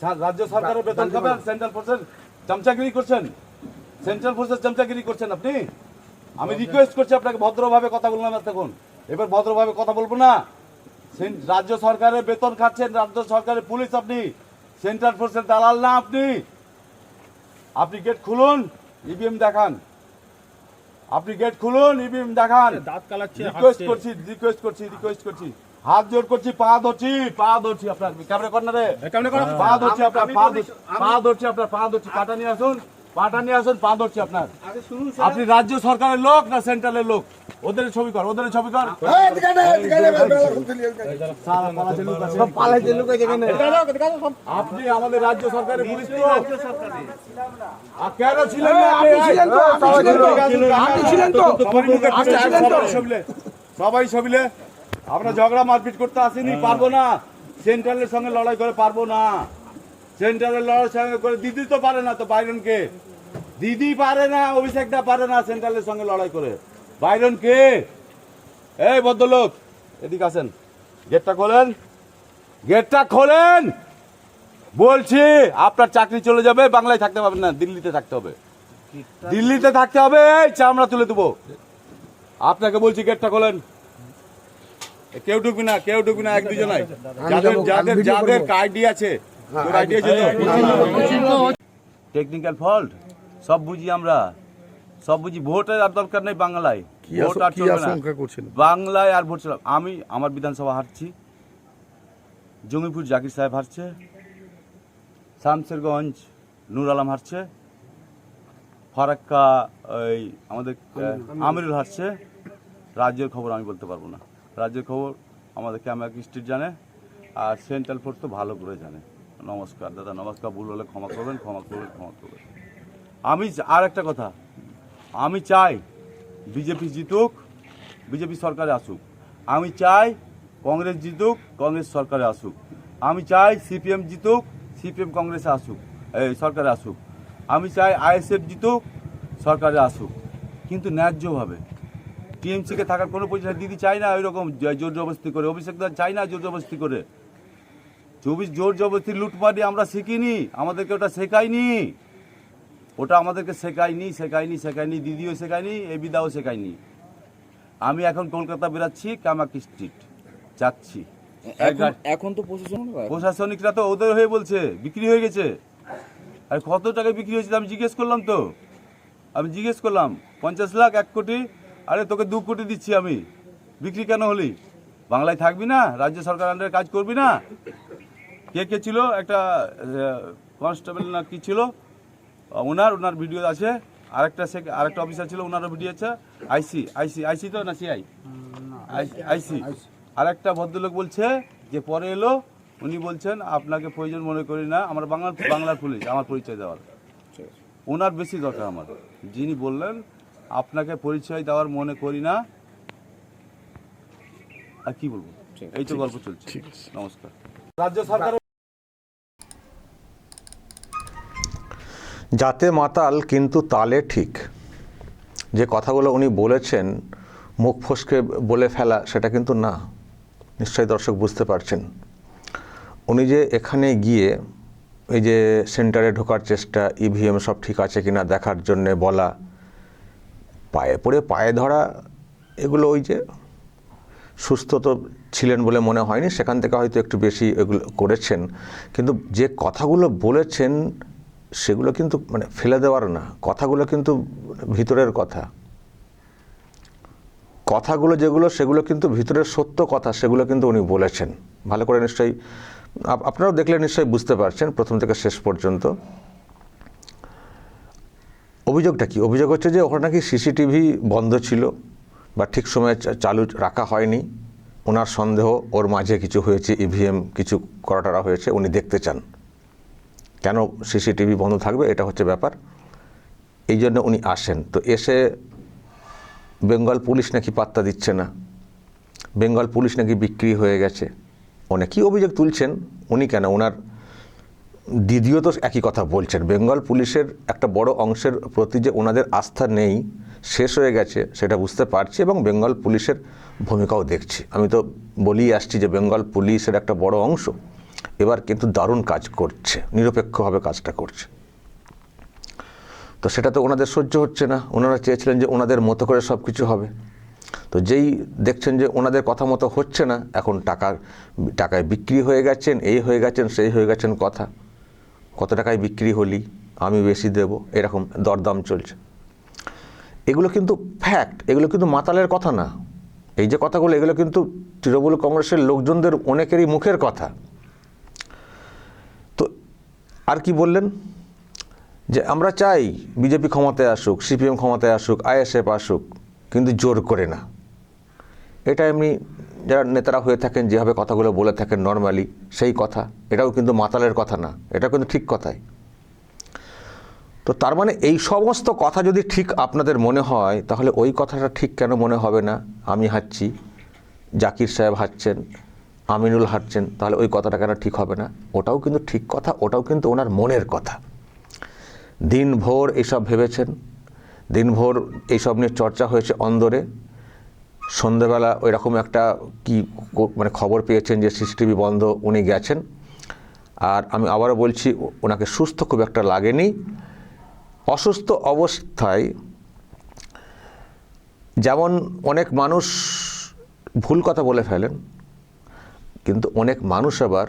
রাজ্য সরকারের বেতন খাবেন, সেন্ট্রাল ফোর্সের চামচাগিরি করছেন, সেন্ট্রাল ফোর্সের চামচাগিরি করছেন আপনি। আমি রিকোয়েস্ট করছি আপনাকে ভদ্রভাবে কথা বললাম এতক্ষণ, এবার ভদ্রভাবে কথা বলবো না। রাজ্য সরকারের বেতন খাচ্ছেন, রাজ্য সরকারের পুলিশ আপনি, সেন্ট্রাল ফোর্সের দালাল না আপনি। আপনি গেট খুলুন, ইভিএম দেখান, আপনি গেট খুলুন, ইভিএম দেখান। রিকোয়েস্ট করছি, হাত জোর করছি, পা ধরছি আপনার ক্যামেরা কর্নারে, পা ধরছি আপনার, পা ধরছি, পাটা নিয়ে আসুন, পা ধরছি আপনার। আপনি রাজ্য সরকারের লোক না সেন্ট্রালের লোক? ওদের ছবি কর। আপনি আমাদের রাজ্য সরকারের পুলিশ তো কেন ছিলেন না? সবাই সবিলে আমরা ঝগড়া মারপিট করতে আসিনি, পারবো না। সেন্ট্রালের সঙ্গে লড়াই করে পারবো না। সেন্ট্রালের লড়াই সঙ্গে করে দিদি তো পারে না, তো বাইরনকে দিদি পারে না, অভিষেকটা পারে না সেন্ট্রালের সঙ্গে লড়াই করে। বাইরন কে? এই ভদ্রলোক এদিকে আসেন, গেটটা খোলেন, গেটটা খোলেন বলছি। আপনার চাকরি চলে যাবে, বাংলায় থাকতে পারবেন না, দিল্লিতে থাকতে হবে, দিল্লিতে থাকতে হবে। এই চামড়া তুলে দেবো আপনাকে, বলছি গেটটা খোলেন। কেউ ঢুকবি না, এক দুজনাই, যাদের আইডি আছে, টেকনিক্যাল ফল্ট সব বুঝি আমরা, সব বুঝি। ভোটের আর দরকার নেই বাংলায়, ভোট আর চলবে না বাংলায়, আর ভোট চলবে। আমি আমার বিধানসভা হারছি, জঙ্গিপুর জাকির সাহেব হারছে, শামসেরগঞ্জ নূর আলম হারছে, ফারাক্কা ওই আমাদের আমিরুল হারছে। রাজ্যের খবর আমি বলতে পারবো না, রাজ্যের খবর আমাদের ক্যামেরা স্ট্রিট জানে, আর সেন্ট্রাল ফোর্স তো ভালো করে জানে। নমস্কার দাদা, নমস্কার। ভুল হলে ক্ষমা করবেন। আমি আর একটা কথা, আমি চাই বিজেপি জিতুক, বিজেপি সরকারে আসুক। আমি চাই কংগ্রেস জিতুক, কংগ্রেস সরকারে আসুক। আমি চাই সিপিএম জিতুক, সিপিএম কংগ্রেসে আসুক, এই সরকারে আসুক। আমি চাই আইএসএফ জিতুক, সরকারে আসুক, কিন্তু ন্যায্যভাবে। টিএমসিকে থাকার কোনো পজিশন দিদি চাই না ওই রকম জোর জবরদস্তি করে। অভিষেক দা চাই না জোর জবরদস্তি করে। জোর জবরদস্তি লুটপাটি আমরা শিখিনি, আমাদেরকে ওটা শেখায়নি, ওটা আমাদেরকে শেখায়নি, দিদিও শেখায়নি, এবিদাও শেখায়নি। আমি এখন কলকাতা বেরাচ্ছি, কামাকি স্ট্রিট যাচ্ছি। এখন তো প্রশাসনিকরা তো ওদের হয়ে বলছে বিক্রি হয়ে গেছে। আর কত টাকায় বিক্রি হয়েছে আমি জিজ্ঞেস করলাম, 50 লাখ, 1 কোটি। আরে তোকে 2 কোটি দিচ্ছি আমি, বিক্রি কেন হলি? বাংলায় থাকবি না? রাজ্য সরকার আন্ডারে কাজ করবি না? কে ছিল একটা কনস্টেবল না কি ছিল, ওনার ভিডিও আছে। আরেকটা অফিসার ছিল, ওনারও ভিডিও আছে। আইসি তো না সিআই, আইসি। আর একটা ভদ্রলোক বলছে যে পরে এলো, উনি বলছেন আপনাকে প্রয়োজন মনে করি না, আমরা বাংলার পুলিশ, আমার পরিচয় দেওয়ার। ওনার বেশি দরকার আমার, যিনি বললেন আপনাকে পরিচয় দেওয়ার মনে করি না। আর কি বলবো, এই তো গল্প চলছে। নমস্কার। রাজ্য সরকার যাতে মাতাল কিন্তু তালে ঠিক, যে কথাগুলো উনি বলেছেন মুখ ফসকে বলে ফেলা, সেটা কিন্তু না। নিশ্চয়ই দর্শক বুঝতে পারছেন। উনি যে এখানে গিয়ে এই যে সেন্টারে ঢোকার চেষ্টা, ইভিএম সব ঠিক আছে কিনা দেখার জন্যে বলা, পায়ে পড়ে পায়ে ধরা, এগুলো ওই যে সুস্থ তো ছিলেন বলে মনে হয়নি, সেখান থেকে হয়তো একটু বেশি এগুলো করেছেন। কিন্তু যে কথাগুলো বলেছেন সেগুলো কিন্তু মানে ফেলে দেওয়ার না, কথাগুলো কিন্তু ভিতরের কথাগুলো যেগুলো, সেগুলো কিন্তু ভিতরের সত্য কথা, সেগুলো কিন্তু উনি বলেছেন। ভালো করে নিশ্চয়ই আপনারাও দেখলে নিশ্চয়ই বুঝতে পারছেন প্রথম থেকে শেষ পর্যন্ত। অভিযোগটা কি? অভিযোগ হচ্ছে যে ওখানে নাকি সিসিটিভি বন্ধ ছিল বা ঠিক সময়ে চালু রাখা হয়নি। ওনার সন্দেহ ওর মাঝে কিছু হয়েছে, ইভিএম কিছু করাটারা হয়েছে, উনি দেখতে চান কেন সিসিটিভি বন্ধ থাকবে, এটা হচ্ছে ব্যাপার। এই জন্য উনি আসেন। তো এসে বেঙ্গল পুলিশ নাকি পাত্তা দিচ্ছে না, বেঙ্গল পুলিশ নাকি বিক্রি হয়ে গেছে, অনেকই অভিযোগ তুলছেন। উনি কেন, ওনার দিদিও তো একই কথা বলছেন। বেঙ্গল পুলিশের একটা বড় অংশের প্রতি যে ওনাদের আস্থা নেই, শেষ হয়ে গেছে, সেটা বুঝতে পারছি, এবং বেঙ্গল পুলিশের ভূমিকাও দেখছি। আমি তো বলেই আসছি যে বেঙ্গল পুলিশের একটা বড় অংশ এবার কিন্তু দারুণ কাজ করছে, নিরপেক্ষভাবে কাজটা করছে। তো সেটা তো ওনাদের সহ্য হচ্ছে না। ওনারা চেয়েছিলেন যে ওনাদের মতো করে সব কিছু হবে। তো যেই দেখছেন যে ওনাদের কথা মতো হচ্ছে না, এখন টাকায় বিক্রি হয়ে গেছেন, এই হয়ে গেছেন, সেই হয়ে গেছেন, কত টাকায় বিক্রি হলি, আমি বেশি দেব, এরকম দরদাম চলছে। এগুলো কিন্তু ফ্যাক্ট, এগুলো কিন্তু মাতালের কথা না। এই যে কথাগুলো, এগুলো কিন্তু তৃণমূল কংগ্রেসের লোকজনদের অনেকেরই মুখের কথা। তো আর কি বললেন যে আমরা চাই বিজেপি ক্ষমতায় আসুক, সিপিএম ক্ষমতায় আসুক, আইএসএফ আসুক, কিন্তু জোর করে না। এটা এমনি যারা নেতারা হয়ে থাকেন যেভাবে কথাগুলো বলে থাকেন নর্মালি, সেই কথা। এটাও কিন্তু মাতালের কথা না, এটা কিন্তু ঠিক কথাই। তো তার মানে এই সমস্ত কথা যদি ঠিক আপনাদের মনে হয়, তাহলে ওই কথাটা ঠিক কেন মনে হবে না? আমি হাঁটছি, জাকির সাহেব হাঁটছেন, আমিনুল হাঁটছেন, তাহলে ওই কথাটা কেন ঠিক হবে না? ওটাও কিন্তু ঠিক কথা, ওটাও কিন্তু ওনার মনের কথা। দিনভর এইসব ভেবেছেন, দিনভর এইসব নিয়ে চর্চা হয়েছে অন্দরে। সন্ধ্যেবেলা ওই রকম একটা মানে খবর পেয়েছেন যে সিসিটিভি বন্ধ, উনি গেছেন। আর আমি আবারও বলছি, ওনাকে সুস্থ খুব একটা লাগেনি। অসুস্থ অবস্থায় যেমন অনেক মানুষ ভুল কথা বলে ফেলেন, কিন্তু অনেক মানুষ আবার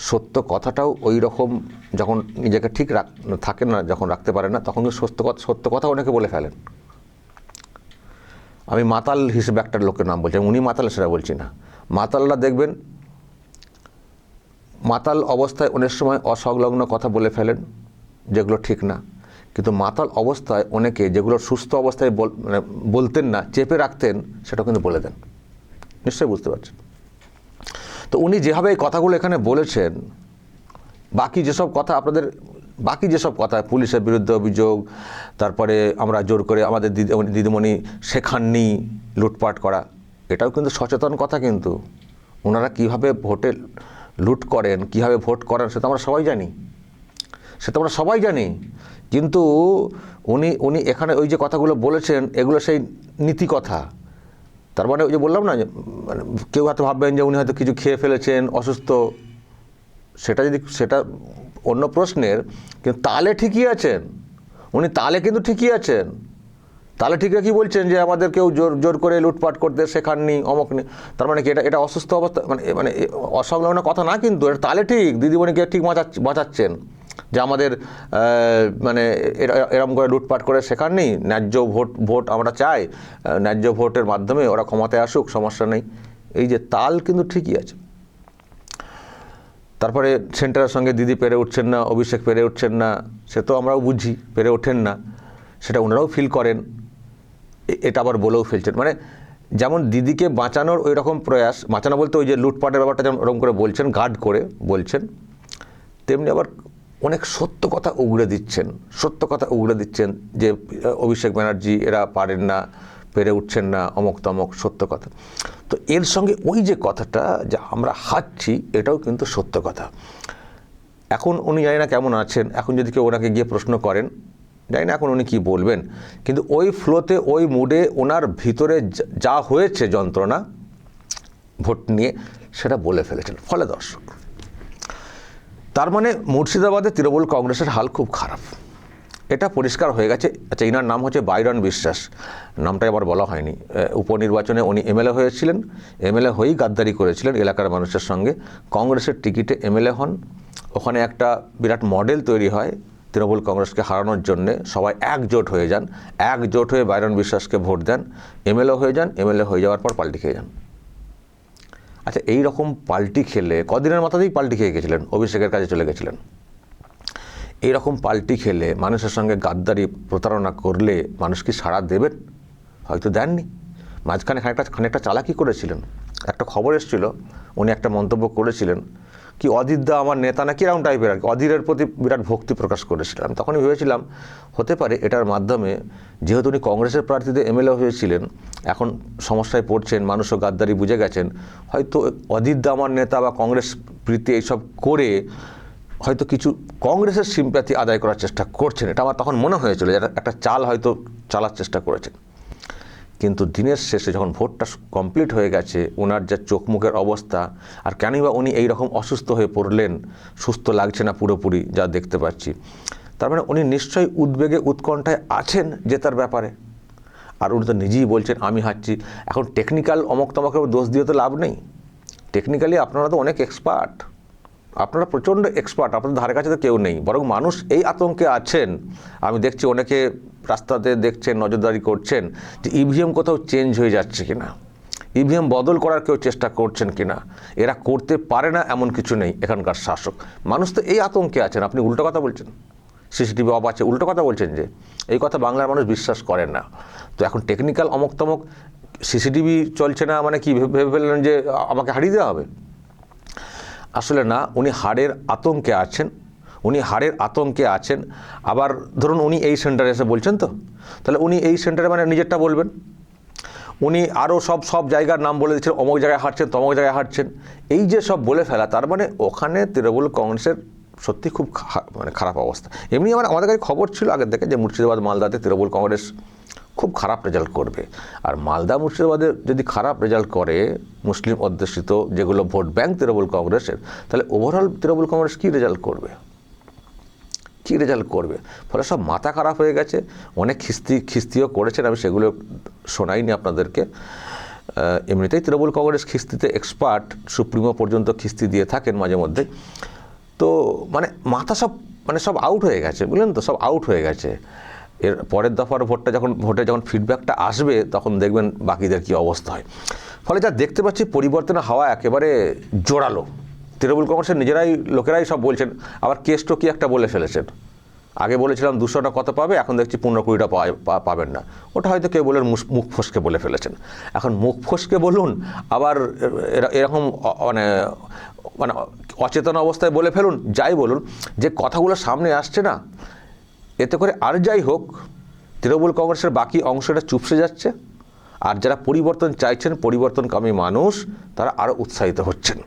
সত্য কথাটাও ওই রকম যখন নিজেকে ঠিক থাকে না, যখন রাখতে পারে না, তখন সত্য কথা অনেকে বলে ফেলেন। আমি মাতাল হিসেবে একটা লোকের নাম বলছি, উনি মাতাল সেটা বলছি না। মাতালরা দেখবেন মাতাল অবস্থায় অনেক সময় অসংলগ্ন কথা বলে ফেলেন, যেগুলো ঠিক না। কিন্তু মাতাল অবস্থায় অনেকে যেগুলো সুস্থ অবস্থায় মানে বলতেন না, চেপে রাখতেন, সেটা কিন্তু বলে দেন। নিশ্চয়ই বুঝতে পারছেন। তো উনি যেভাবে এই কথাগুলো এখানে বলেছেন, বাকি যেসব কথা পুলিশের বিরুদ্ধে অভিযোগ, তারপরে আমরা জোর করে আমাদের দিদিমণি শেখাননি লুটপাট করা, এটাও কিন্তু সচেতন কথা। কিন্তু ওনারা কীভাবে ভোটে লুট করেন, কীভাবে ভোট করেন, সেটা আমরা সবাই জানি। কিন্তু উনি এখানে ওই যে কথাগুলো বলেছেন, এগুলো সেই নীতি কথা। তার মানে ওই যে বললাম না, মানে কেউ হয়তো ভাববেন যে উনি হয়তো কিছু খেয়ে ফেলেছেন, অসুস্থ, সেটা অন্য প্রশ্নের। কিন্তু তালে ঠিকই আছেন উনি, তালে কিন্তু ঠিকই আছেন। তাহলে ঠিক কি বলছেন যে আমাদের কেউ জোর করে লুটপাট করতে শেখাননি, অমক নেই। তার মানে কি এটা অসুস্থ অবস্থা, মানে অসংলগ্ন কথা না, কিন্তু এটা তালে ঠিক দিদিমণিকে ঠিক বাঁচাচ্ছেন যে আমাদের মানে এরকম করে লুটপাট করে শেখাননি, ন্যায্য ভোট আমরা চাই, ন্যায্য ভোটের মাধ্যমে ওরা ক্ষমতায় আসুক, সমস্যা নেই। এই যে তাল কিন্তু ঠিকই আছে। তারপরে সেন্টারের সঙ্গে দিদি পেরে উঠছেন না, অভিষেক পেরে উঠছেন না, সে তো আমরাও বুঝি, পেরে ওঠেন না, সেটা ওনারাও ফিল করেন, এটা আবার বলেও ফেলছেন। মানে যেমন দিদিকে বাঁচানোর ওই রকম প্রয়াস, বাঁচানো বলতে ওই যে লুটপাটের ব্যাপারটা যেমন ওরকম করে বলছেন, গার্ড করে বলছেন, তেমনি আবার অনেক সত্য কথা উগড়ে দিচ্ছেন যে অভিষেক ব্যানার্জি এরা পারেন না, পেরে উঠছেন না, অমক তমক, সত্য কথা। তো এর সঙ্গে ওই যে কথাটা যে আমরা হাঁটছি, এটাও কিন্তু সত্য কথা। এখন উনি জানি না কেমন আছেন, এখন যদি কেউ ওনাকে গিয়ে প্রশ্ন করেন, জানি না এখন উনি কী বলবেন, কিন্তু ওই ফ্লোতে, ওই মুডে ওনার ভিতরে যা হয়েছে যন্ত্রণা ভোট নিয়ে, সেটা বলে ফেলেছেন। ফলে দর্শক, তার মানে মুর্শিদাবাদে তৃণমূল কংগ্রেসের হাল খুব খারাপ, এটা পরিষ্কার হয়ে গেছে। আচ্ছা, এনার নাম হচ্ছে বাইরন বিশ্বাস, নামটা আবার বলা হয়নি। উপনির্বাচনে উনি এমএলএ হয়েছিলেন, এমএলএ হয়েই গাদ্দারি করেছিলেন এলাকার মানুষের সঙ্গে। কংগ্রেসের টিকিটে এমএলএ হন, ওখানে একটা বিরাট মডেল তৈরি হয় তৃণমূল কংগ্রেসকে হারানোর জন্যে। সবাই একজোট হয়ে যান, একজোট হয়ে বাইরন বিশ্বাসকে ভোট দেন, এমএলএ হয়ে যান। এমএলএ হয়ে যাওয়ার পর পাল্টি খেয়ে যান। আচ্ছা, এই রকম পাল্টি খেলে, কদিনের মাথাতেই পাল্টি খেয়ে গেছিলেন, অভিষেকের কাছে চলে গেছিলেন। এইরকম পাল্টি খেলে, মানুষের সঙ্গে গাদ্দারি প্রতারণা করলে মানুষ কি সাড়া দেবেন? হয়তো দেননি। মাঝখানে খানিকটা চালাকি করেছিলেন। একটা খবর এসেছিল, উনি একটা মন্তব্য করেছিলেন কি অধীরদা আমার নেতা না, কিরকম টাইপের আর কি, অধীরের প্রতি বিরাট ভক্তি প্রকাশ করেছিলাম। তখনই ভেবেছিলাম হতে পারে এটার মাধ্যমে, যেহেতু উনি কংগ্রেসের প্রার্থীতে এমএলএ হয়েছিলেন, এখন সমস্যায় পড়ছেন, মানুষও গাদ্দারি বুঝে গেছেন, হয়তো অধীরদা আমার নেতা বা কংগ্রেস প্রীতি এইসব করে হয়তো কিছু কংগ্রেসের সিম্প্যাথি আদায় করার চেষ্টা করছেন। এটা আমার তখন মনে হয়েছিল যে একটা চাল হয়তো চালার চেষ্টা করেছেন। কিন্তু দিনের শেষে যখন ভোটটা কমপ্লিট হয়ে গেছে, ওনার যা চোখ মুখের অবস্থা, আর কেনই বা উনি এইরকম অসুস্থ হয়ে পড়লেন, সুস্থ লাগছে না পুরোপুরি যা দেখতে পাচ্ছি, তার মানে উনি নিশ্চয়ই উদ্বেগে উৎকণ্ঠায় আছেন জেতার ব্যাপারে। আর উনি তো নিজেই বলছেন আমি হারছি। এখন টেকনিক্যাল অমক তমকে দোষ দিয়ে তো লাভ নেই। টেকনিক্যালি আপনারা তো অনেক এক্সপার্ট, আপনারা প্রচণ্ড এক্সপার্ট, আপনাদের ধারে কাছে তো কেউ নেই, বরং মানুষ এই আতঙ্কে আছেন। আমি দেখছি অনেকে রাস্তাতে দেখছেন, নজরদারি করছেন যে ইভিএম কোথাও চেঞ্জ হয়ে যাচ্ছে কিনা, ইভিএম বদল করার কেউ চেষ্টা করছেন কিনা। এরা করতে পারে না এমন কিছু নেই এখানকার শাসক। মানুষ তো এই আতঙ্কে আছেন, আপনি উল্টো কথা বলছেন, সিসিটিভি অফ আছে, উল্টো কথা বলছেন যে এই কথা বাংলার মানুষ বিশ্বাস করেন না। তো এখন টেকনিক্যাল অমক তমক সিসিটিভি চলছে না মানে কি ভেবে ফেললেন যে আমাকে হারিয়ে দেওয়া হবে? আসলে না, উনি হারের আতঙ্কে আছেন, উনি হারের আতঙ্কে আছেন। আবার ধরুন উনি এই সেন্টারে এসে বলছেন, তো তাহলে উনি এই সেন্টারে মানে নিজেরটা বলবেন। উনি আরও সব জায়গার নাম বলে দিচ্ছেন, অমুক জায়গায় হাঁটছেন, তমক জায়গায় হাঁটছেন, এই যে সব বলে ফেলা, তার মানে ওখানে তৃণমূল কংগ্রেসের সত্যি খুব মানে খারাপ অবস্থা। এমনি আমাদের কাছে খবর ছিল আগের থেকে যে মুর্শিদাবাদ মালদাতে তৃণমূল কংগ্রেস খুব খারাপ রেজাল্ট করবে। আর মালদা মুর্শিদাবাদে যদি খারাপ রেজাল্ট করে মুসলিম অধ্যুষিত যেগুলো ভোট ব্যাংক তৃণমূল কংগ্রেসের, তাহলে ওভারঅল তৃণমূল কংগ্রেস কী রেজাল্ট করবে, কী রেজাল্ট করবে? ফলে সব মাথা খারাপ হয়ে গেছে। অনেক খিস্তিও করেছেন, আমি সেগুলো শোনাইনি আপনাদেরকে। এমনিতেই তৃণমূল কংগ্রেস খিস্তিতে এক্সপার্ট, সুপ্রিমো পর্যন্ত খিস্তি দিয়ে থাকেন মাঝে মধ্যে। তো মানে মাথা সব আউট হয়ে গেছে, বুঝলেন তো, সব আউট হয়ে গেছে। এর পরের দফার ভোটে যখন ফিডব্যাকটা আসবে তখন দেখবেন বাকিদের কী অবস্থা হয়। ফলে যা দেখতে পাচ্ছি পরিবর্তনের হাওয়া একেবারে জোরালো। তৃণমূল কংগ্রেসের লোকেরাই সব বলছেন, আবার কেসটো কি একটা বলে ফেলেছেন। আগে বলেছিলাম 200টা কত পাবে, এখন দেখছি 15-20টা পাবেন না। ওটা হয়তো কেউ বলেন মুখ ফসকে বলে ফেলেছেন। এখন মুখ ফসকে বলুন, আবার এরকম মানে অচেতন অবস্থায় বলে ফেলুন, যাই বলুন, যে কথাগুলো সামনে আসছে না, এতে করে আর যাই হোক তৃণমূল কংগ্রেসের বাকি অংশটা চুপসে যাচ্ছে। আর যারা পরিবর্তন চাইছেন, পরিবর্তনকামী মানুষ, তারা আরও উৎসাহিত হচ্ছেন।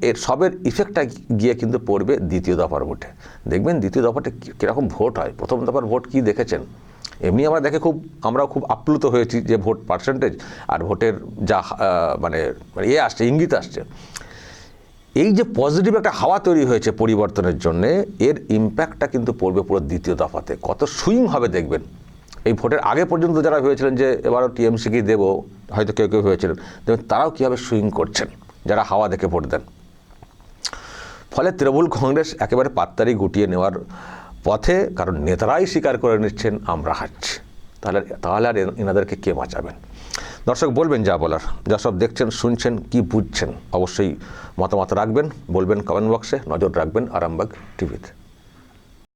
এর সবের ইফেক্টটা গিয়ে কিন্তু পড়বে দ্বিতীয় দফার ভোটে। দেখবেন দ্বিতীয় দফাতে কীরকম ভোট হয়। প্রথম দফার ভোট কি দেখেছেন? এমনি আমরা দেখে আমরাও খুব আপ্লুত হয়েছি যে ভোট পার্সেন্টেজ আর ভোটের যা মানে আসছে, ইঙ্গিত আসছে। এই যে পজিটিভ একটা হাওয়া তৈরি হয়েছে পরিবর্তনের জন্যে, এর ইম্প্যাক্টটা কিন্তু পড়বে পুরো দ্বিতীয় দফাতে। কত সুইং হবে দেখবেন। এই ভোটের আগে পর্যন্ত যারা ভেবেছিলেন যে এবারও টিএমসিকেই দেবো, হয়তো কেউ ভেবেছিলেন, দেখবেন তারাও কীভাবে সুইং করছেন যারা হাওয়া দেখে ভোট দেন। ফলে তৃণমূল কংগ্রেস একেবারে পাত্তারি গুটিয়ে নেওয়ার পথে, কারণ নেতারাই স্বীকার করে নিচ্ছেন আমরা হারছি। তাহলে আর এনাদেরকে কে বাঁচাবেন? দর্শক বলবেন যা বলার, যা সব দেখছেন শুনছেন, কি বুঝছেন, অবশ্যই মতামত রাখবেন, বলবেন কমেন্ট বক্সে, নজর রাখবেন আরামবাগ টিভিতে।